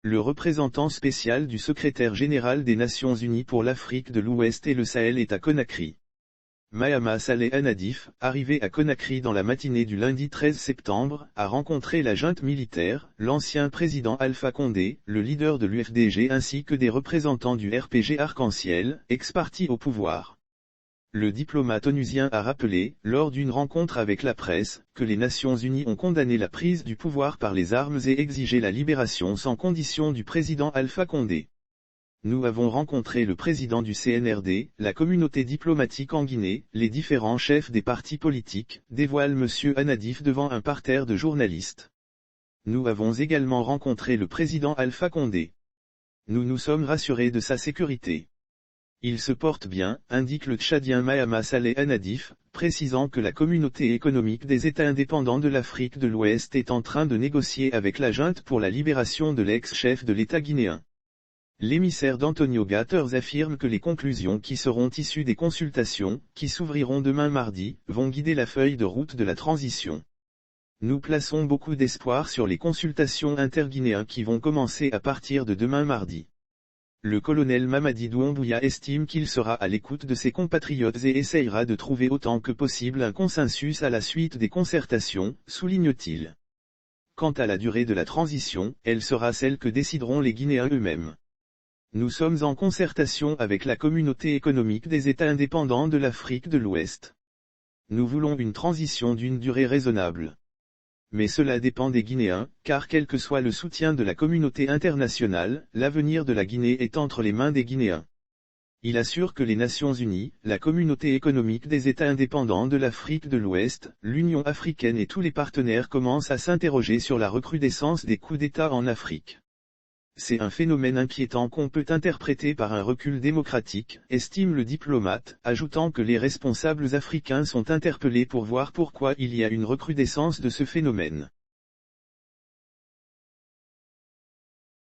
Le représentant spécial du secrétaire général des Nations Unies pour l'Afrique de l'Ouest et le Sahel est à Conakry. Mahama Saleh Anadif, arrivé à Conakry dans la matinée du lundi 13 septembre, a rencontré la junte militaire, l'ancien président Alpha Condé, le leader de l'UFDG ainsi que des représentants du RPG Arc-en-Ciel, ex-parti au pouvoir. Le diplomate onusien a rappelé, lors d'une rencontre avec la presse, que les Nations Unies ont condamné la prise du pouvoir par les armes et exigé la libération sans condition du président Alpha Condé. Nous avons rencontré le président du CNRD, la communauté diplomatique en Guinée, les différents chefs des partis politiques, dévoile M. Anadif devant un parterre de journalistes. Nous avons également rencontré le président Alpha Condé. Nous nous sommes rassurés de sa sécurité. Il se porte bien, indique le Tchadien Mahama Saleh Anadif, précisant que la communauté économique des États indépendants de l'Afrique de l'Ouest est en train de négocier avec la junte pour la libération de l'ex-chef de l'État guinéen. L'émissaire d'Antonio Guterres affirme que les conclusions qui seront issues des consultations, qui s'ouvriront demain mardi, vont guider la feuille de route de la transition. Nous plaçons beaucoup d'espoir sur les consultations interguinéennes qui vont commencer à partir de demain mardi. Le colonel Mamadi Doumbouya estime qu'il sera à l'écoute de ses compatriotes et essayera de trouver autant que possible un consensus à la suite des concertations, souligne-t-il. Quant à la durée de la transition, elle sera celle que décideront les Guinéens eux-mêmes. Nous sommes en concertation avec la communauté économique des États indépendants de l'Afrique de l'Ouest. Nous voulons une transition d'une durée raisonnable. Mais cela dépend des Guinéens, car quel que soit le soutien de la communauté internationale, l'avenir de la Guinée est entre les mains des Guinéens. Il assure que les Nations Unies, la communauté économique des États indépendants de l'Afrique de l'Ouest, l'Union africaine et tous les partenaires commencent à s'interroger sur la recrudescence des coups d'État en Afrique. C'est un phénomène inquiétant qu'on peut interpréter par un recul démocratique, estime le diplomate, ajoutant que les responsables africains sont interpellés pour voir pourquoi il y a une recrudescence de ce phénomène.